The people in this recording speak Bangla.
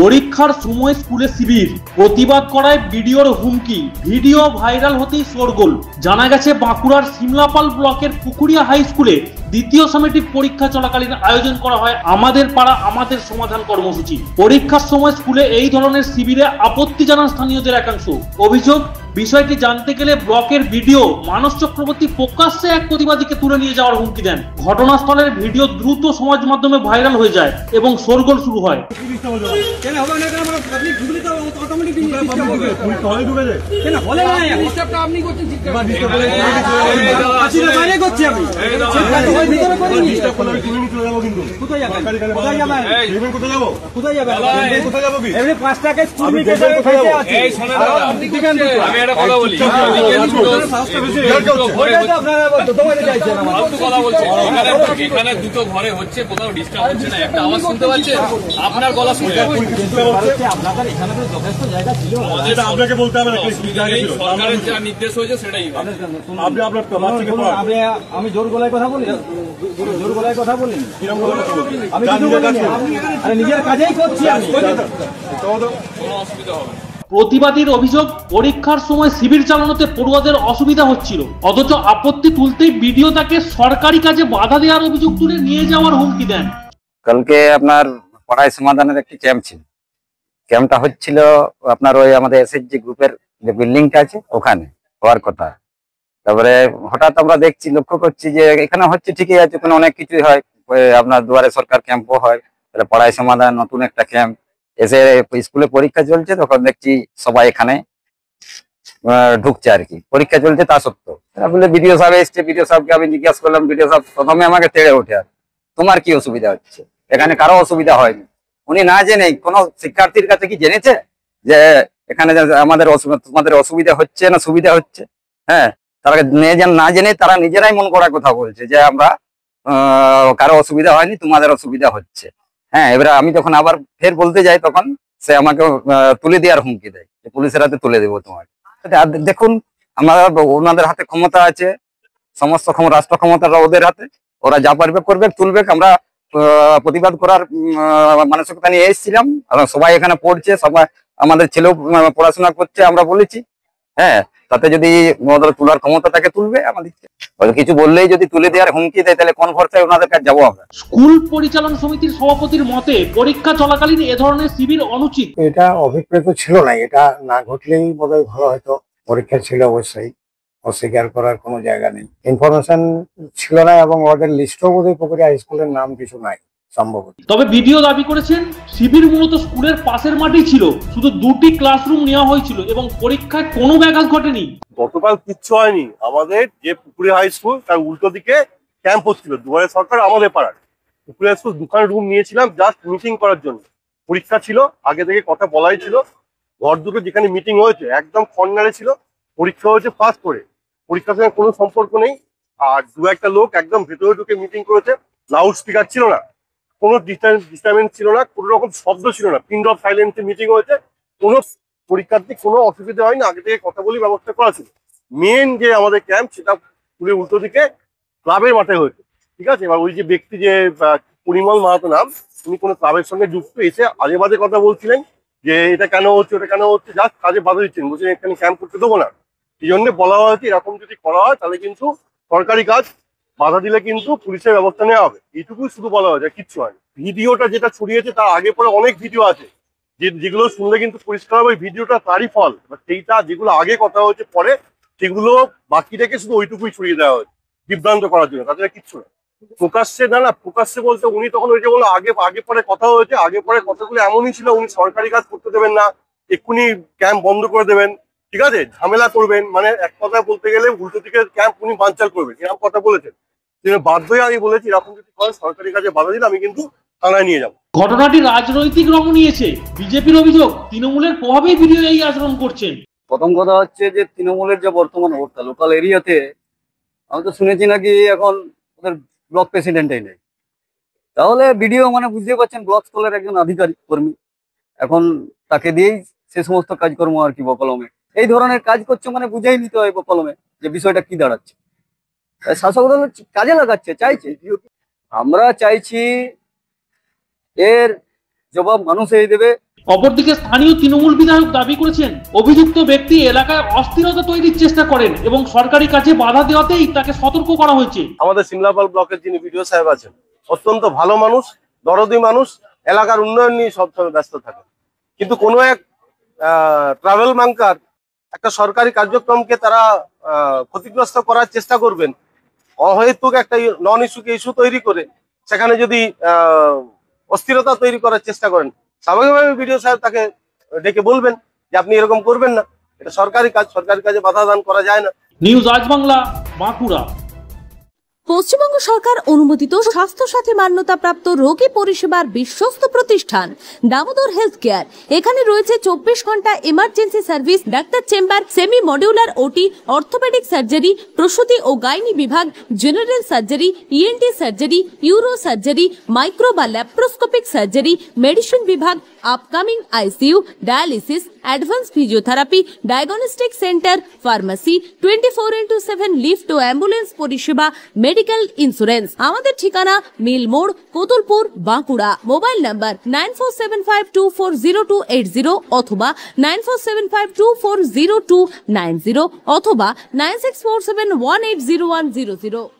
পরীক্ষার সময় স্কুলে শিবির, প্রতিবাদ করায় বিডিওর হুমকি, ভিডিও ভাইরাল হতেই শোরগোল। জানা গেছে বাঁকুড়ার সিমলাপাল ব্লকের পুকুরিয়া হাই স্কুলে দ্বিতীয় সামেটিক পরীক্ষা চলাকালীন আয়োজন করা হয় আমাদের পাড়া আমাদের সমাধান কর্মসূচি। পরীক্ষার সময় স্কুলে এই ধরনের শিবিরে আপত্তি জানান স্থানীয়দের একাংশ। অভিযোগ, বিষয়টি জানতে গেলে ব্লকের বিডিও মানস চক্রবর্তী প্রকাশ্যে এক প্রতিবাদীকে তুলে নিয়ে যাওয়ার হুমকি দেন। ঘটনাস্থলের ভিডিও দ্রুত সমাজ মাধ্যমে ভাইরাল হয়ে যায় এবং শোরগোল শুরু হয়। এখানে দুটো ঘরে হচ্ছে, কোথাও ডিস্টার্ব হচ্ছে না, একটা আওয়াজ শুনতে পাচ্ছেন, আপনার গলা শুনতে আপনাদের এখানে তো যথেষ্ট জায়গা ছিল, আপনাকে বলতে হবে না, সরকারের যা নির্দেশ হয়েছে সেটাই। আমি জোর গলায় কথা বলি, জোর গলায় কথা বলি, আমি নিজের কাজেই করছি, কোনো অসুবিধা হবে না। প্রতিবাদীর অভিযোগ, পরীক্ষার সময় শিবির চালানোতে পড়ুয়াদের অসুবিধা হচ্ছিল, অথচ আপত্তি তুলতেই বিডিও তাকে সরকারি কাজে বাধা দেওয়ার অভিযোগ তুলে নিয়ে যাওয়ার হুমকি দেন। কালকে আপনার পড়ায় সমাধানের একটি ক্যাম্প ছিল, ক্যাম্পটা হচ্ছিল আপনার ওই আমাদের এসএসজি গ্রুপের যে বিল্ডিংটা আছে ওখানে হওয়ার কথা। তারপরে হঠাৎ আমরা দেখছি, লক্ষ্য করছি যে এখানে হচ্ছে ঠিকই আছে, ওখানে অনেক কিছুই হয়, আপনার দুয়ারে সরকার ক্যাম্পও হয়, তাহলে পড়ায় সমাধান নতুন একটা ক্যাম্প। এসে স্কুলে পরীক্ষা চলছে, তখন দেখছি সবাই এখানে ঢুকছে আর কি, পরীক্ষা চলছে তা সত্ত্বেও। তারপরে বিডিও সাহেব এসছে, বিডিও সাহেবকে আমি জিজ্ঞাসা করলাম, বিডিও সাহেব প্রথমে আমাকে তেড়ে ওঠে, আর তোমার কি অসুবিধা হচ্ছে? এখানে কারো অসুবিধা হয়নি। উনি না জেনেই, কোনো শিক্ষার্থীর কাছে কি জেনেছে যে এখানে আমাদের তোমাদের অসুবিধা হচ্ছে না সুবিধা হচ্ছে? হ্যাঁ, তারা না জেনে তারা নিজেরাই মন করা কথা বলছে যে আমরা কারো অসুবিধা হয়নি, তোমাদের অসুবিধা হচ্ছে। হ্যাঁ, এবারে আমি যখন আবার ফের বলতে যাই, তখন সে আমাকে তুলে দেওয়ার হুমকি দেয়, যে পুলিশের হাতে তুলে দেবো তোমাকে। দেখুন, ওনাদের হাতে ক্ষমতা আছে, সমস্ত রাষ্ট্র ক্ষমতাটা ওদের হাতে, ওরা যা পারবে করবে, তুলবে। আমরা প্রতিবাদ করার মানসিকতা নিয়ে এসেছিলাম, সবাই এখানে পড়ছে, সবাই আমাদের ছেলেও পড়াশোনা করছে, আমরা বলেছি। হ্যাঁ, তাতে যদি ওদের তোলার ক্ষমতা থাকে তুলবে, আমাদের কিছু বললেই যদি তুলে দেওয়ার হুমকি দেয়, তাহলে কোন ভরসায় ওনাদের কাছে যাবো আমরা? স্কুল পরিচালন সমিতির সভাপতির মতে পরীক্ষা চলাকালীন এ ধরনের শিবির অনুচিত। এটা অভিপ্রেত ছিল না, এটা না ঘটলেই বোধহয় ভালো হয়তো। পরীক্ষা ছিল অবশ্যই, অস্বীকার করার কোনো জায়গা নেই। ইনফরমেশন ছিল না, এবং ওদের লিস্টও বোধহয় পুকুরিয়া হাই স্কুলের নাম কিছু নাই সম্ভবত। তবে বিডিও দাবি করেছেন, শিবির মূলত স্কুলের পাশের মাঠেই ছিল, শুধু দুটি ক্লাসরুম নেওয়া হয়েছিল এবং পরীক্ষায় কোনো ব্যাঘাত ঘটেনি। গতকাল কিচ্ছু হয়নি। আমাদের যে পুকুরিয়া হাই স্কুল, তার উল্টো দিকে ক্যাম্প হচ্ছিল, দুয়ারে সরকার আমাদের পাড়ার। পুকুরিয়া স্কুল দুখান রুম নিয়েছিলাম জাস্ট মিটিং করার জন্য। পরীক্ষা ছিল, আগে থেকে কথা বলাই ছিল। ঘর দুটো যেখানে মিটিং হয়েছে একদম কর্নারে ছিল। পরীক্ষা হয়েছে ফার্স্ট করে, পরীক্ষার সঙ্গে কোনো সম্পর্ক নেই। আর দু একটা লোক একদম ভেতরে ঢুকে মিটিং করেছে, লাউড স্পিকার ছিল না, কোনো ডিস্টারবেন্স ছিল না, কোনো রকম শব্দ ছিল না, পিন ড্রপ সাইলেন্সে মিটিং হয়েছে। কোনো পরীক্ষার্থী কোনো অসুবিধা হয়নি, আগে থেকে কথা বলি ব্যবস্থা করা ছিল। মেন যে আমাদের ক্যাম্প, সেটা পুরো উল্টো দিকে ক্লাবের মাঠে হয়েছে, ঠিক আছে। এবার ওই যে ব্যক্তি, যে পরিমল মাহাতো নাম, উনি কোনো ক্লাবের সঙ্গে যুক্ত, এসে আজে বাজে কথা বলছিলেন যে এটা কেন হচ্ছে, ওটা কেন হচ্ছে, জাস্ট কাজে বাধা দিচ্ছেন, বলছেন এখানে ক্যাম্প করতে দেবো না। এই জন্য বলা হয়েছে এরকম যদি করা হয় তাহলে কিন্তু সরকারি কাজ, বাধা দিলে কিন্তু পুলিশের ব্যবস্থা নেওয়া হবে, এইটুকুই শুধু বলা হয়েছে, কিচ্ছু হয়নি। ভিডিওটা যেটা ছড়িয়েছে তার আগে পরে অনেক ভিডিও আছে, যেগুলো শুনলে কিন্তু পরিষ্কার হবে ভিডিওটা তারই ফল। সেইটা যেগুলো আগে কথা হয়েছে পরে, সেগুলো বাকি রেখে শুধু ওইটুকুই ছড়িয়ে দেওয়া হয়েছে বিভ্রান্ত করার জন্য, তাছাড়া কিচ্ছু না। প্রকাশ্যে না প্রকাশ্যে বলতে উনি তখন ওই যে বললো আগে পরে কথা হয়েছে, আগে পরে কথাগুলো এমনই ছিল, উনি সরকারি কাজ করতে দেবেন না, এক্ষুনি ক্যাম্প বন্ধ করে দেবেন, ঠিক আছে, ঝামেলা করবেন, মানে এক কথা বলতে গেলে উল্টো দিকে ক্যাম্প উনি বানচাল করবেন, এরকম কথা বলেছেন। বাধ্য হয়ে আমি বলেছি এরকম যদি করেন সরকারি কাজে বাধা দিলে আমি কিন্তু থানায় নিয়ে যাবো। ঘটনাটি রাজনৈতিক রং নিয়েছে। বিজেপির অভিযোগ, তৃণমূলের প্রভাবেই বিডিও এই আচরণ করছেন। প্রথম কথা হচ্ছে যে তৃণমূলের যে বর্তমান অবস্থা লোকাল এরিয়াতে, আমি তো শুনেছি নাকি এখন ওদের ব্লক প্রেসিডেন্টই নেই। তাহলে বিডিও মানে বুঝতে পারছেন ব্লক স্তরের একজন আধিকারিক কর্মী, এখন তাকে দিয়েই সে সমস্ত কাজকর্ম আর কি বকলমে এই ধরনের কাজ করছে, মানে বুঝেই নিতে হয় বকলমে যে বিষয়টা কি দাঁড়াচ্ছে। শাসক দল কাজে লাগাচ্ছে, চাইছে। আমরা চাইছি এর জবাব মানুষই দেবে। অপরদিকে স্থানীয় তৃণমূল বিধায়ক দাবি করেছেন, অভিযুক্ত ব্যক্তি এলাকায় অস্থিরতা তৈরির চেষ্টা করেন এবং সরকারি কাজে বাধা দেওয়াতেই তাকে সতর্ক করা হয়েছে। আমাদের সিমলাপাল ব্লকের যিনি বিডিও সাহেব আছেন, অত্যন্ত ভালো মানুষ, দরদি মানুষ, এলাকার উন্নয়ন নিয়ে সবসময় ব্যস্ত থাকেন। কিন্তু কোনো এক ট্রাভেল মাঙ্কার একটা সরকারি কার্যক্রমকে তারা ক্ষতিগ্রস্ত করার চেষ্টা করবেন, অহেতুক একটা নন ইস্যুকে ইস্যু তৈরি করে সেখানে যদি অস্থিরতা তৈরি করার চেষ্টা করেন, স্বাভাবিকভাবে বিডিও সাহেব তাকে ডেকে বলবেন যে আপনি এরকম করবেন না, এটা সরকারি কাজ, সরকারি কাজে বাধা দান করা যায় না। নিউজ আজ বাংলা, বাঁকুড়া। পশ্চিমবঙ্গ সরকার অনুমোদিত স্বাস্থ্যসাথী মান্যতাপ্রাপ্ত রোগী পরিষেবার বিশ্বস্ত প্রতিষ্ঠান দামোদর হেলথ কেয়ার। এখানে রয়েছে 24 ঘন্টা emergency service, doctor chamber, semi modular OT, orthopedic surgery, প্রসূতি ও গাইনি বিভাগ, general surgery, ENT surgery, uro surgery, micro বা ল্যাপ্রোস্কোপিক সার্জারি, মেডিসিন বিভাগ, upcoming ICU, dialysis, advance physiotherapy, diagnostic centre, pharmacy, 24x7 lift ও অ্যাম্বুলেন্স পরিষেবা, মেডিকেল ইন্স্যুরেন্স। আমাদের ঠিকানা মিল মোড়, কোতুলপুর, বাঁকুড়া। মোবাইল নাম্বার 9475240280 অথবা 9475240290 অথবা 9647180100।